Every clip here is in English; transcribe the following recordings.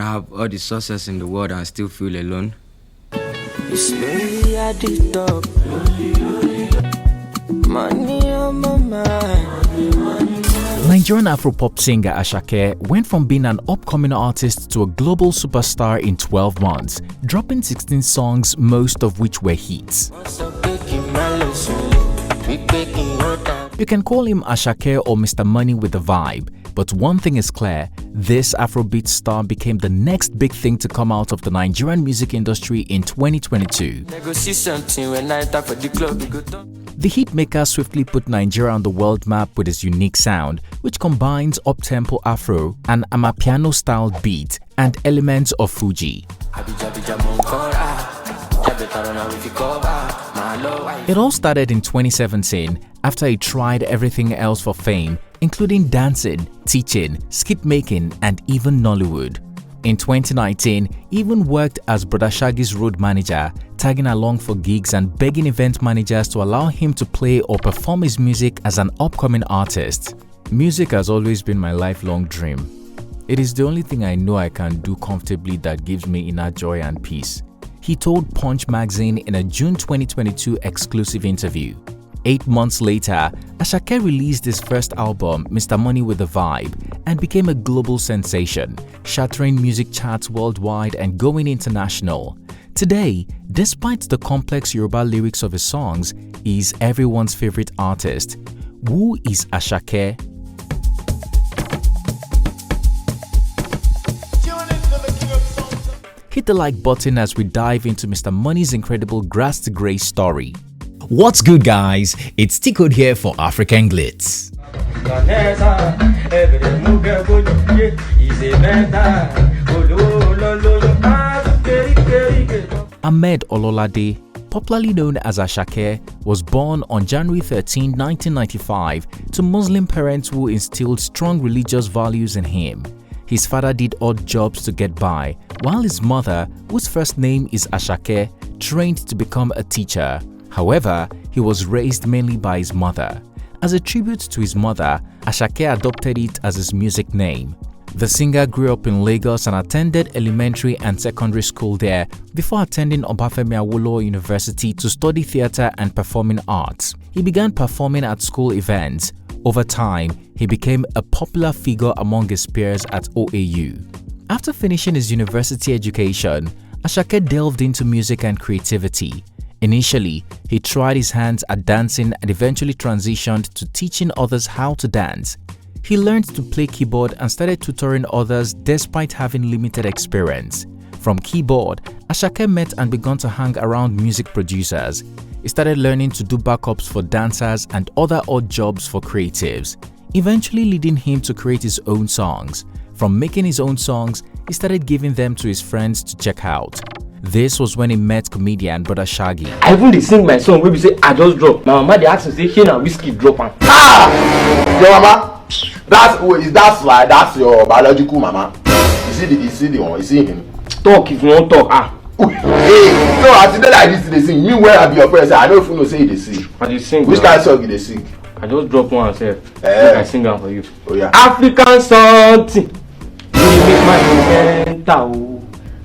have all the success in the world and still feel alone? It's lonely at the top. Money on my mind. Nigerian Afropop singer Asake went from being an upcoming artist to a global superstar in 12 months, dropping 16 songs, most of which were hits. You can call him Asake or Mr. Money with the vibe, but one thing is clear, this Afrobeat star became the next big thing to come out of the Nigerian music industry in 2022. The hitmaker swiftly put Nigeria on the world map with his unique sound, which combines up-tempo Afro and Amapiano-styled beat and elements of Fuji. It all started in 2017 after he tried everything else for fame, including dancing, teaching, skit making, and even Nollywood. In 2019, he even worked as Brother Shaggy's road manager, tagging along for gigs and begging event managers to allow him to play or perform his music as an upcoming artist. Music has always been my lifelong dream. It is the only thing I know I can do comfortably that gives me inner joy and peace, he told Punch magazine in a June 2022 exclusive interview. 8 months later, Asake released his first album, Mr. Money with the Vibe, and became a global sensation, shattering music charts worldwide and going international. Today, despite the complex Yoruba lyrics of his songs, he is everyone's favorite artist. Who is Asake? Hit the like button as we dive into Mr. Money's incredible Grass to Grace story. What's good, guys? It's T-Code here for African Glitz. Ahmed Ololade, popularly known as Asake, was born on January 13, 1995 to Muslim parents who instilled strong religious values in him. His father did odd jobs to get by, while his mother, whose first name is Asake, trained to become a teacher. However, he was raised mainly by his mother. As a tribute to his mother, Asake adopted it as his music name. The singer grew up in Lagos and attended elementary and secondary school there before attending Obafemi Awolowo University to study theatre and performing arts. He began performing at school events. Over time, he became a popular figure among his peers at OAU. After finishing his university education, Asake delved into music and creativity. Initially, he tried his hands at dancing and eventually transitioned to teaching others how to dance. He learned to play keyboard and started tutoring others despite having limited experience. From keyboard, Asake met and began to hang around music producers. He started learning to do backups for dancers and other odd jobs for creatives, eventually leading him to create his own songs. From making his own songs, he started giving them to his friends to check out. This was when he met comedian Brother Shaggy. I even dey sing my song wey be say I just drop. My mama dey ask me say, "Hey, na whiskey drop am." Your mama? That's your biological mama. You see the one? You see him? Talk if you wan talk. Hey, so as you dey like this, dey sing. Me where I be your friend, I know if you know say you dey sing. I dey sing. Which kind of song you dey sing? I just drop one sef. I sing am for you. Oh yeah. African something. You make my enter o.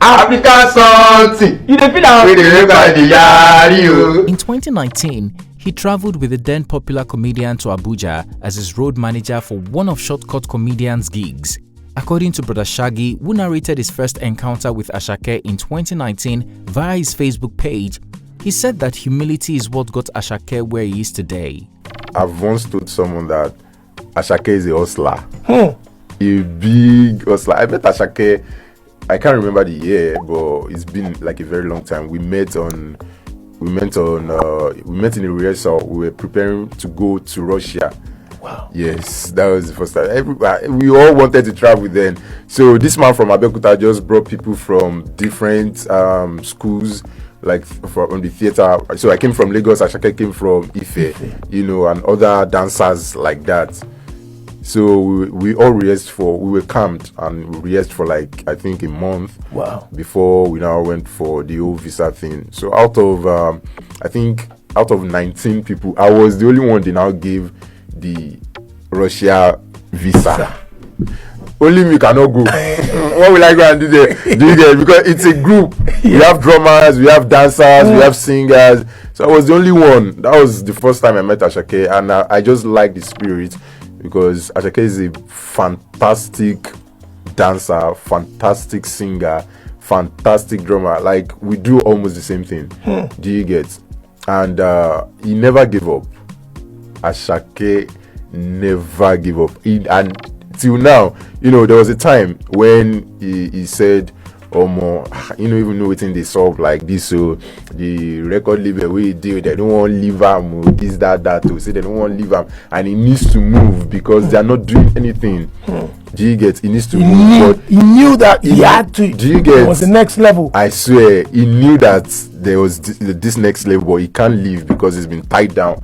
African something. You dey feel am? We dey record the yari. In 2019, he traveled with the then popular comedian to Abuja as his road manager for one of Shortcut Comedian's gigs. According to Brother Shaggy, who narrated his first encounter with Asake in 2019 via his Facebook page, he said that humility is what got Asake where he is today. I've once told someone that Asake is a hustler. A big hustler. I met Asake, I can't remember the year, but it's been like a very long time. We met in a rehearsal. We were preparing to go to Russia. Wow. Yes, that was the first time. We all wanted to travel then. So this man from Abeokuta just brought people from different schools, like from the theater. So I came from Lagos, Asake came from Ife, and other dancers like that. So we all we were camped and we rehearsed for like, I think a month. Wow. Before we now went for the whole visa thing. So out of 19 people, I was the only one they now gave the Russia visa. only me cannot go. What will I go and do there? Because it's a group. We have drummers, we have dancers, we have singers. So I was the only one. That was the first time I met Asake, and I just like the spirit because Asake is a fantastic dancer, fantastic singer, fantastic drummer. Like, we do almost the same thing. Do you get? And he never gave up. Asake never give up. And till now, there was a time when he said, even know within they solve like this, so the record label we deal, they don't want to leave him, this, that, to say they don't want to leave him, and he needs to move because they are not doing anything. Do you get? He needs to move. He knew that he had to. Do you get? It was the next level. I swear, he knew that there was this next level, but he can't leave because he's been tied down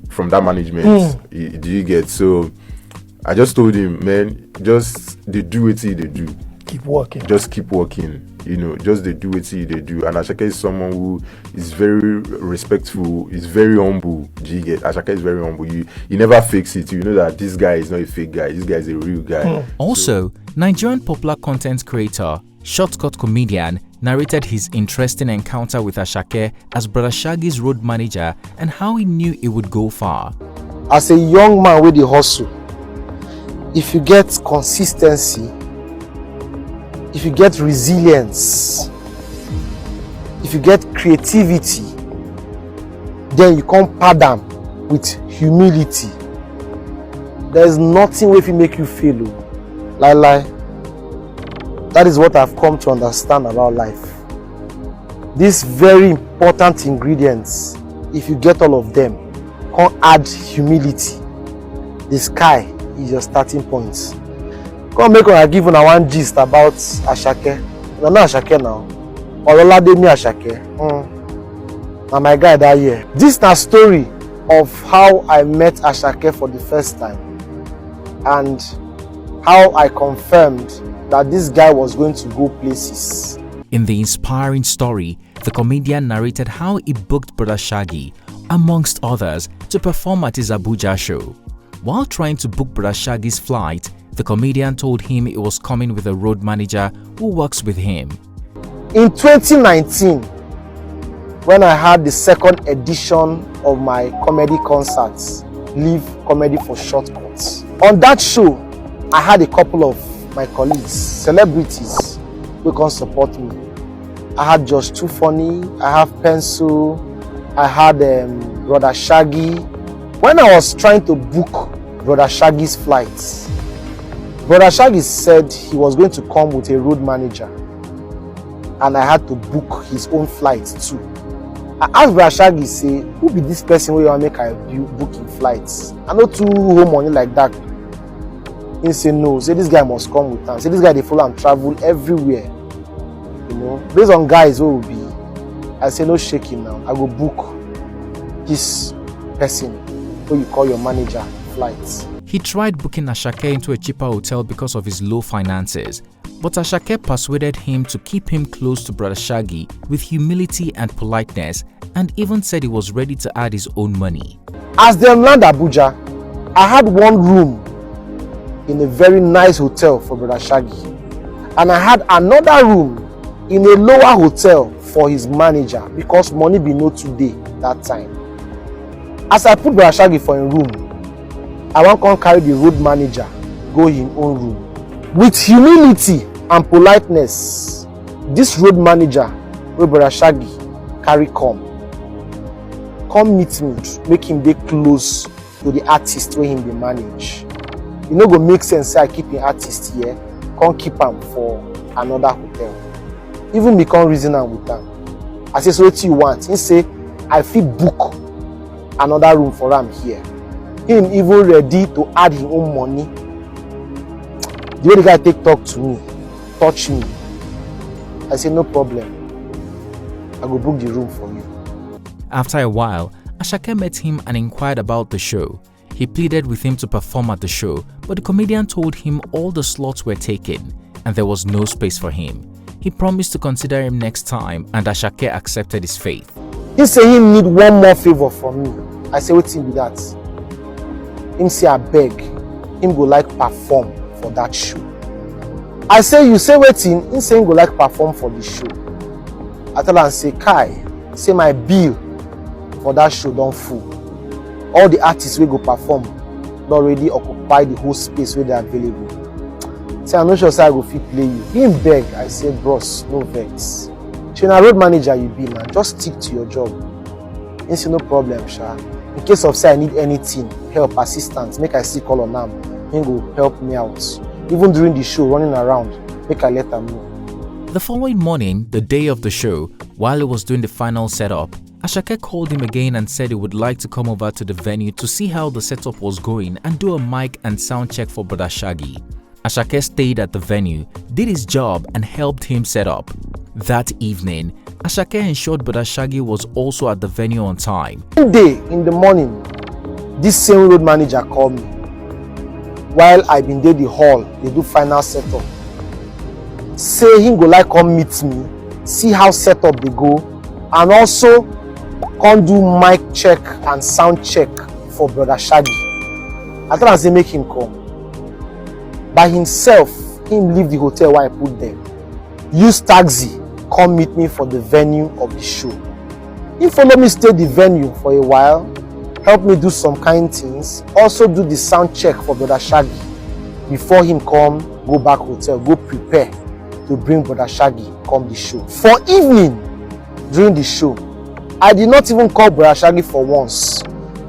from that management. Do you get? So I just told him, man, just they do what they do. Keep working. Just keep working. Just they do what they do. And Asake is someone who is very respectful, is very humble. Do you get? Asake is very humble. He never fakes it. You know that this guy is not a fake guy. This guy is a real guy. Also, Nigerian popular content creator, shortcut comedian, narrated his interesting encounter with Asake as Brother Shaggy's road manager and how he knew it would go far. As a young man with the hustle, if you get consistency, if you get resilience, if you get creativity, then you come pardon with humility. There's nothing wey fit make you fail. Lie. That is what I've come to understand about life. These very important ingredients, if you get all of them, come add humility. The sky is your starting point. Come make una give una one gist about Asake. No Asake now. Ololade me Asake. Na my guy that year. This na story of how I met Asake for the first time and how I confirmed that this guy was going to go places. In the inspiring story, the comedian narrated how he booked Brother Shaggy, amongst others, to perform at his Abuja show. While trying to book Brother Shaggy's flight, the comedian told him he was coming with a road manager who works with him. In 2019, when I had the second edition of my comedy concerts, Live Comedy for Shortcuts, on that show, I had a couple of my colleagues, celebrities, who can support me. I had Josh Too Funny, I have Pencil, I had Brother Shaggy. When I was trying to book Brother Shaggy's flights, Brother Shaggy said he was going to come with a road manager and I had to book his own flight too. I asked Brother Shaggy, say, who be this person where you want to make I book him flights? I know too home money like that. He said no, say this guy must come with him. Say this guy they follow and travel everywhere. Based on guys who will be. I say no shaking now. I go book this person who you call your manager flights. He tried booking Asake into a cheaper hotel because of his low finances, but Asake persuaded him to keep him close to Brother Shaggy with humility and politeness, and even said he was ready to add his own money. As they land Abuja, I had one room in a very nice hotel for Brother Shaggy, and I had another room in a lower hotel for his manager because money be no today that time. As I put Brother Shaggy for a room, I want to carry the road manager go in own room. With humility and politeness, this road manager wey Brother Shaggy carry come meet me, make him dey close to the artist wey him dey manage. E no go make sense say I keep an artist here, come keep am for another hotel. Even me come reason am with am. I say, so wetin you want? He say, I fit book another room for am here. Him even ready to add his own money. The way the guy take talk to me, touch me, I say no problem. I go book the room for you. After a while, Asake met him and inquired about the show. He pleaded with him to perform at the show, but the comedian told him all the slots were taken and there was no space for him. He promised to consider him next time, and Asake accepted his faith. He say he need one more favor from me. I say, wetin be that? Him say, I beg, him go like perform for that show. I say, you say wetin? Him say him go like perform for the show. I tell am say, Kai, say my bill for that show don full. All the artists wey go perform don already occupy the whole space wey dey available. Say I no sure say I go fit play you. Him beg, I say, bros, no vex. Shey na road manager you be, man, just stick to your job. Him say no problem, sha. In case of say I need anything, help, assistance, make I still call on am. Him go help me out. Even during the show, running around, make I let am know. The following morning, the day of the show, while he was doing the final setup, Asake called him again and said he would like to come over to the venue to see how the setup was going and do a mic and sound check for Brother Shaggy. Asake stayed at the venue, did his job and helped him set up. That evening, Asake ensured Brother Shaggy was also at the venue on time. One day in the morning, this same road manager called me while I been there the hall, they do final setup. Say him go like come meet me, see how setup they go, and also come do mic check and sound check for Brother Shaggy. I thought I say make him come. By himself, him leave the hotel where I put them. Use taxi, come meet me for the venue of the show. He follow me stay the venue for a while, help me do some kind things, also do the sound check for Brother Shaggy before him come go back hotel, go prepare to bring Brother Shaggy come the show. For evening, during the show, I did not even call Brother Shaggy for once.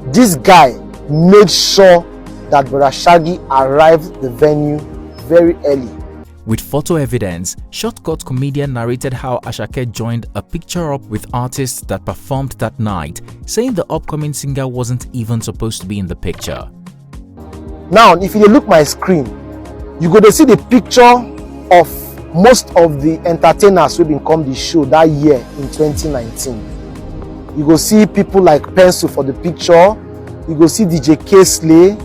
This guy made sure that Brother Shaggy arrived the venue very early. With photo evidence, Shortcut comedian narrated how Asake joined a picture op with artists that performed that night, saying the upcoming singer wasn't even supposed to be in the picture. Now, if you look my screen, you go to see the picture of most of the entertainers who been come the show that year in 2019. You go see people like Pencil for the picture, you go see DJ K-Slay,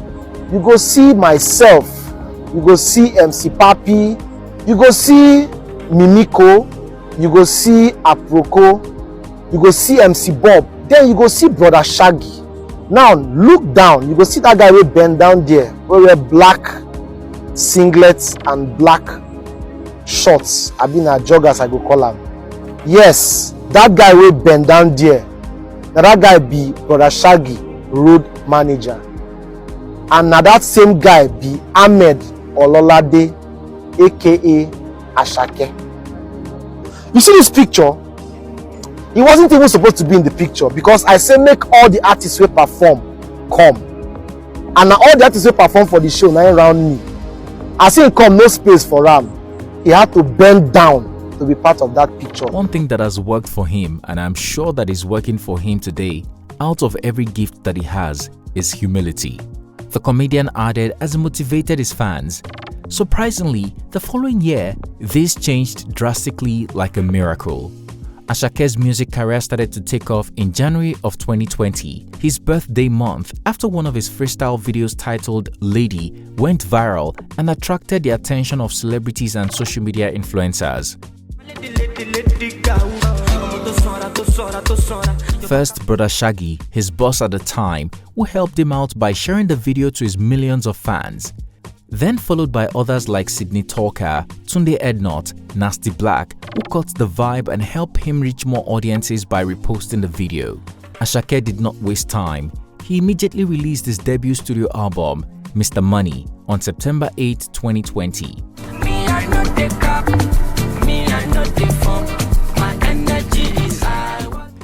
you go see myself, you go see MC Papi, you go see Mimiko, you go see Aproko, you go see MC Bob, then you go see Brother Shaggy. Now look down, you go see that guy wey bend down there, wey wear black singlets and black shorts. I been a joggers I go call am. Yes, that guy wey bend down there, na that guy be Brother Shaggy, road manager. And now that same guy be Ahmed Ololade, aka Asake. You see this picture? He wasn't even supposed to be in the picture because I say make all the artists who perform come. And now all the artists who perform for the show now around me. As he come, no space for him. He had to bend down to be part of that picture. One thing that has worked for him, and I'm sure that is working for him today, out of every gift that he has, is humility. The comedian added as he motivated his fans. Surprisingly, the following year, this changed drastically like a miracle. Asake's music career started to take off in January of 2020, his birthday month, after one of his freestyle videos titled Lady went viral and attracted the attention of celebrities and social media influencers. First, Brother Shaggy, his boss at the time, who helped him out by sharing the video to his millions of fans. Then followed by others like Sydney Talker, Tunde Ednot, Nasty Black, who caught the vibe and helped him reach more audiences by reposting the video. Asake did not waste time. He immediately released his debut studio album, Mr. Money, on September 8, 2020.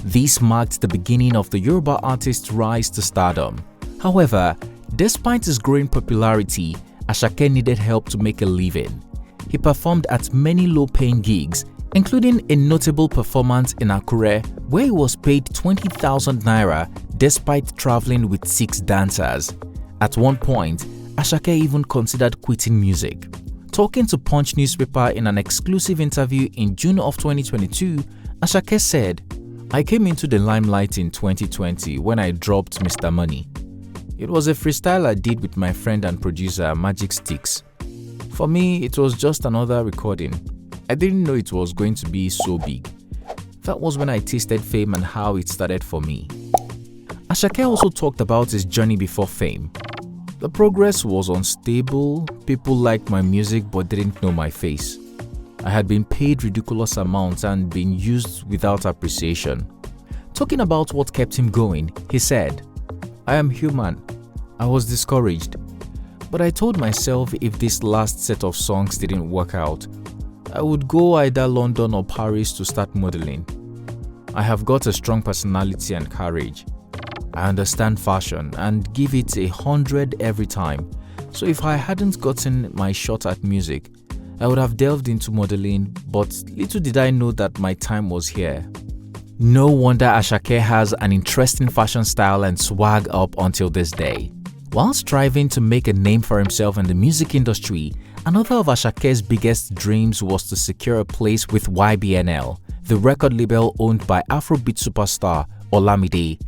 This marked the beginning of the Yoruba artist's rise to stardom. However, despite his growing popularity, Asake needed help to make a living. He performed at many low-paying gigs, including a notable performance in Akure where he was paid 20,000 naira despite traveling with 6 dancers. At one point, Asake even considered quitting music. Talking to Punch newspaper in an exclusive interview in June of 2022, Asake said, "I came into the limelight in 2020 when I dropped Mr. Money. It was a freestyle I did with my friend and producer Magic Sticks. For me, it was just another recording. I didn't know it was going to be so big. That was when I tasted fame and how it started for me." Asake also talked about his journey before fame. The progress was unstable, people liked my music but didn't know my face. I had been paid ridiculous amounts and been used without appreciation. Talking about what kept him going, he said, "I am human. I was discouraged. But I told myself if this last set of songs didn't work out, I would go either London or Paris to start modeling. I have got a strong personality and courage. I understand fashion and give it 100 every time. So if I hadn't gotten my shot at music, I would have delved into modeling, but little did I know that my time was here." No wonder Asake has an interesting fashion style and swag up until this day. While striving to make a name for himself in the music industry, another of Ashake's biggest dreams was to secure a place with YBNL, the record label owned by Afrobeat superstar Olamide.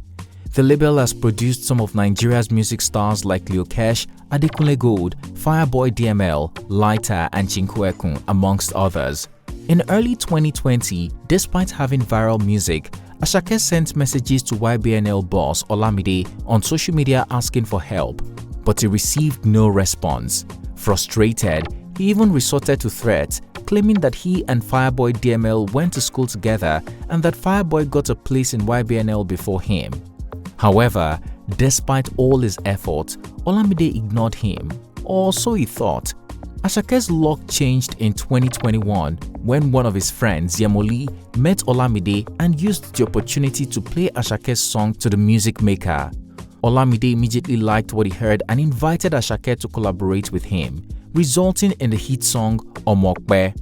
The label has produced some of Nigeria's music stars like Lil Kesh, Adekunle Gold, Fireboy DML, Lighter and Chinkwekun, amongst others. In early 2020, despite having viral music, Asake sent messages to YBNL boss Olamide on social media asking for help, but he received no response. Frustrated, he even resorted to threats, claiming that he and Fireboy DML went to school together and that Fireboy got a place in YBNL before him. However, despite all his efforts, Olamide ignored him, or so he thought. Ashake's luck changed in 2021 when one of his friends, Yemoli, met Olamide and used the opportunity to play Ashake's song to the music maker. Olamide immediately liked what he heard and invited Asake to collaborate with him, resulting in the hit song Omokbe.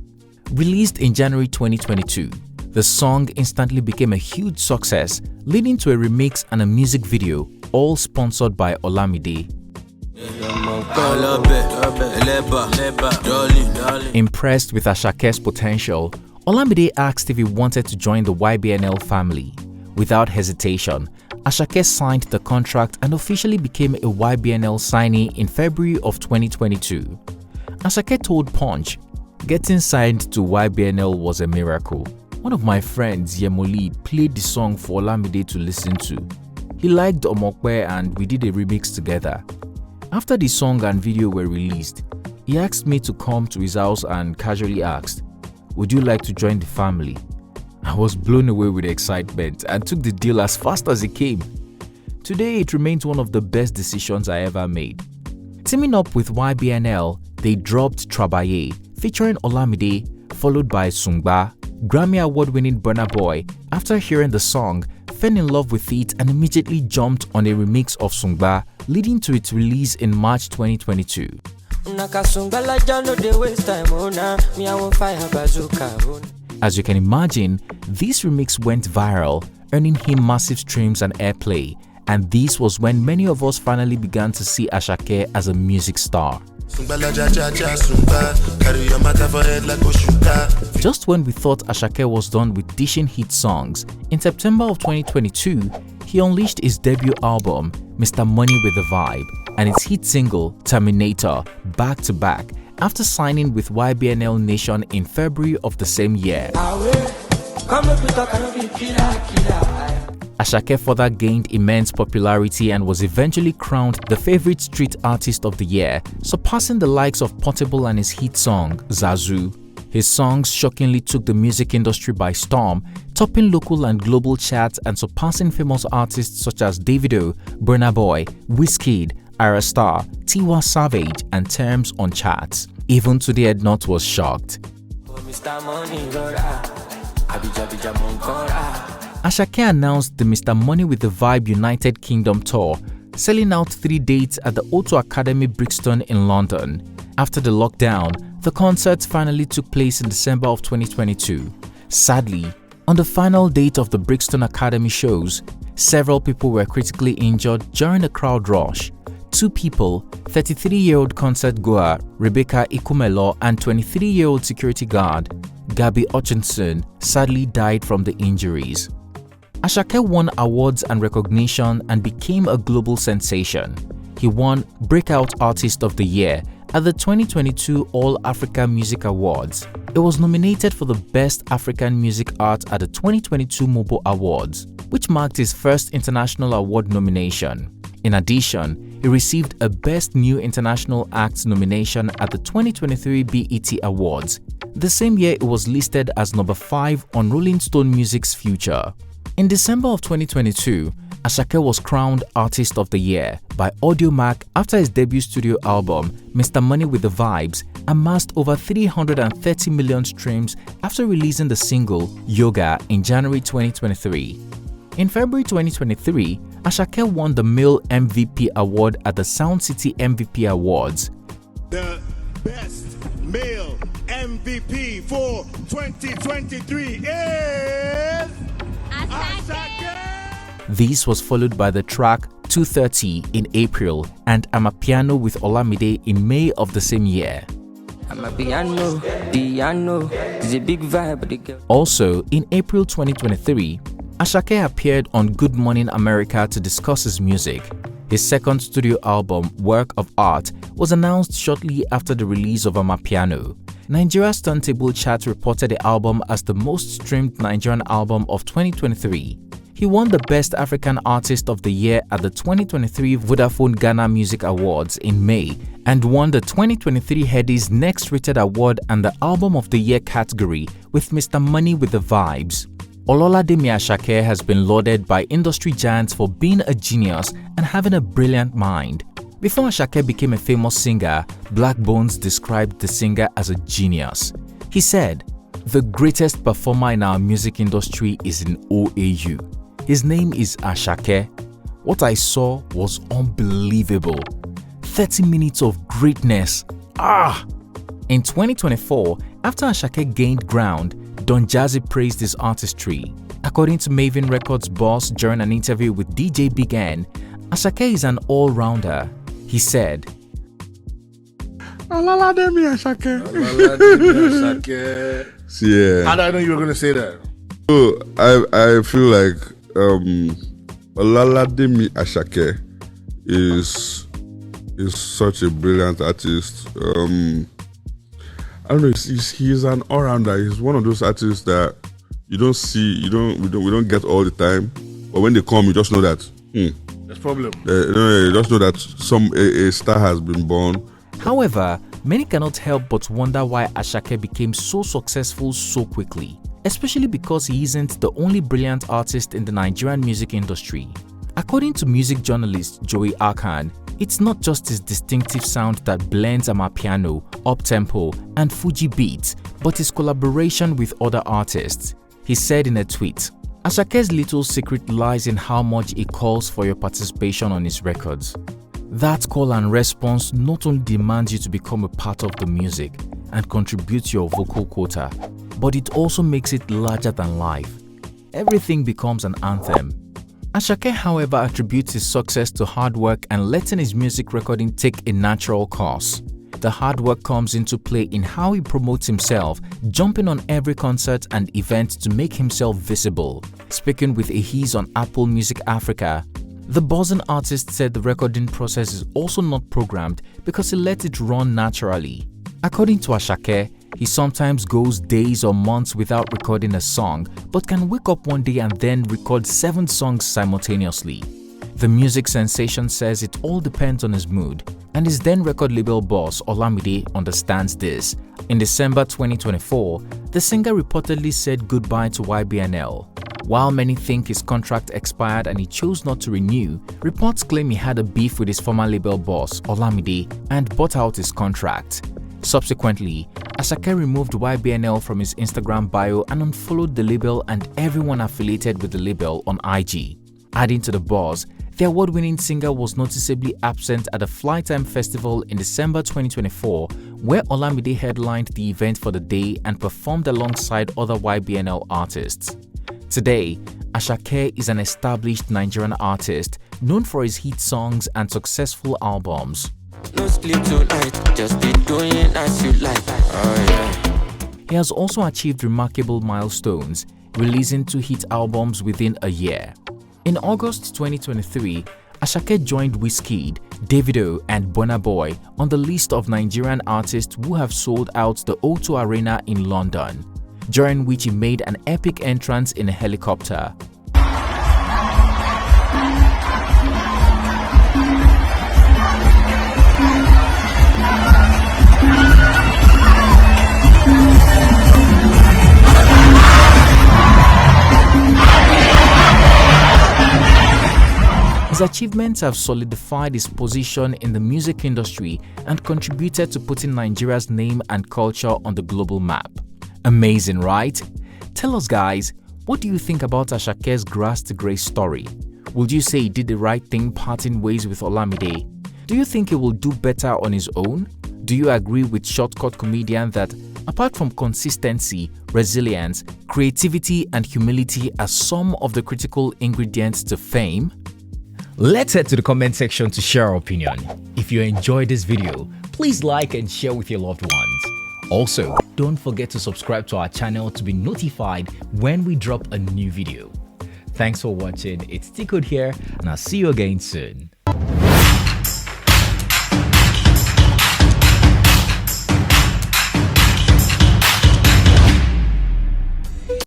Released in January 2022, the song instantly became a huge success, leading to a remix and a music video, all sponsored by Olamide. Impressed with Ashake's potential, Olamide asked if he wanted to join the YBNL family. Without hesitation, Asake signed the contract and officially became a YBNL signee in February of 2022. Asake told Punch, "Getting signed to YBNL was a miracle. One of my friends, Yemoli, played the song for Olamide to listen to. He liked Omokwe and we did a remix together. After the song and video were released, he asked me to come to his house and casually asked, 'Would you like to join the family?' I was blown away with excitement and took the deal as fast as it came. Today, it remains one of the best decisions I ever made." Teaming up with YBNL, they dropped Trabaye, featuring Olamide, followed by Sungba. Grammy Award-winning Burna Boy, after hearing the song, fell in love with it and immediately jumped on a remix of Sungba, leading to its release in March 2022. As you can imagine, this remix went viral, earning him massive streams and airplay, and this was when many of us finally began to see Asake as a music star. Just when we thought Asake was done with dishing hit songs, in September of 2022, he unleashed his debut album, Mr. Money with the Vibe, and its hit single, Terminator, back to back, after signing with YBNL Nation in February of the same year. Asake further gained immense popularity and was eventually crowned the favorite street artist of the year, surpassing the likes of Portable and his hit song, Zazu. His songs shockingly took the music industry by storm, topping local and global charts and surpassing famous artists such as Davido, Burna Boy, Wizkid, Ayra Starr, Tiwa Savage, and Terms on charts. Even Today Ednot was shocked. Asake announced the Mr. Money with the Vibe United Kingdom tour, selling out 3 dates at the O2 Academy Brixton in London. After the lockdown, the concerts finally took place in December of 2022. Sadly, on the final date of the Brixton Academy shows, several people were critically injured during a crowd rush. 2 people, 33-year-old concert goer Rebecca Ikumelo and 23-year-old security guard Gabby Hutchinson, sadly died from the injuries. Asake won awards and recognition and became a global sensation. He won Breakout Artist of the Year at the 2022 All Africa Music Awards. It was nominated for the Best African Music Art at the 2022 MOBO Awards, which marked his first international award nomination. In addition, he received a Best New International Act nomination at the 2023 BET Awards. The same year, it was listed as number 5 on Rolling Stone Music's Future. In December of 2022, Asake was crowned Artist of the Year by Audiomack after his debut studio album, Mr. Money with the Vibes, amassed over 330 million streams after releasing the single Yoga in January 2023. In February 2023, Asake won the Male MVP Award at the Sound City MVP Awards. The best male MVP for 2023 is Asake. This was followed by the track 230 in April and Amapiano with Olamide in May of the same year. Amapiano, piano, it's a big vibe. Also, in April 2023, Asake appeared on Good Morning America to discuss his music. His second studio album, Work of Art, was announced shortly after the release of Amapiano. Nigeria's Turntable Chart reported the album as the most streamed Nigerian album of 2023. He won the Best African Artist of the Year at the 2023 Vodafone Ghana Music Awards in May and won the 2023 Headies Next Rated Award and the Album of the Year category with Mr. Money with the Vibes. Ololademi Asake has been lauded by industry giants for being a genius and having a brilliant mind. Before Asake became a famous singer, Black Bones described the singer as a genius. He said, "The greatest performer in our music industry is in OAU. His name is Asake. What I saw was unbelievable. 30 minutes of greatness. In 2024, after Asake gained ground, Don Jazzy praised his artistry. According to Maven Records boss during an interview with DJ Big N, Asake is an all-rounder. He said, Ololademi Asake. Yeah. And I know you were going to say that. So I feel like Ololademi Asake is such a brilliant artist. I don't know. He's an all-rounder. He's one of those artists that you don't see, we don't get all the time. But when they come, you just know that. There's problem. You just know that a star has been born. However, many cannot help but wonder why Asake became so successful so quickly, especially because he isn't the only brilliant artist in the Nigerian music industry. According to music journalist Joey Akan, it's not just his distinctive sound that blends Amapiano, up-tempo, and Fuji beats, but his collaboration with other artists. He said in a tweet, "Asake's little secret lies in how much he calls for your participation on his records. That call and response not only demands you to become a part of the music and contribute to your vocal quota, but it also makes it larger than life. Everything becomes an anthem." Asake, however, attributes his success to hard work and letting his music recording take a natural course. The hard work comes into play in how he promotes himself, jumping on every concert and event to make himself visible. Speaking with Ehiz on Apple Music Africa, the buzzing artist said the recording process is also not programmed because he lets it run naturally. According to Asake, he sometimes goes days or months without recording a song, but can wake up one day and then record 7 songs simultaneously. The music sensation says it all depends on his mood, and his then record label boss Olamide understands this. In December 2024, the singer reportedly said goodbye to YBNL. While many think his contract expired and he chose not to renew, reports claim he had a beef with his former label boss Olamide and bought out his contract. Subsequently, Asake removed YBNL from his Instagram bio and unfollowed the label and everyone affiliated with the label on IG. Adding to the buzz, the award-winning singer was noticeably absent at the Flytime Festival in December 2024, where Olamide headlined the event for the day and performed alongside other YBNL artists. Today, Asake is an established Nigerian artist known for his hit songs and successful albums. No sleep tonight, just be doing as you like. He has also achieved remarkable milestones, releasing 2 hit albums within a year. In August 2023, Asake joined Wizkid, Davido, and Burna Boy on the list of Nigerian artists who have sold out the O2 Arena in London, during which he made an epic entrance in a helicopter. His achievements have solidified his position in the music industry and contributed to putting Nigeria's name and culture on the global map. Amazing, right? Tell us guys, what do you think about Asake's Grass to Grace story? Would you say he did the right thing parting ways with Olamide? Do you think he will do better on his own? Do you agree with Shortcut Comedian that apart from consistency, resilience, creativity and humility are some of the critical ingredients to fame? Let's head to the comment section to share our opinion. If you enjoyed this video, please like and share with your loved ones. Also, don't forget to subscribe to our channel to be notified when we drop a new video. Thanks for watching. It's Tikud here, and I'll see you again soon.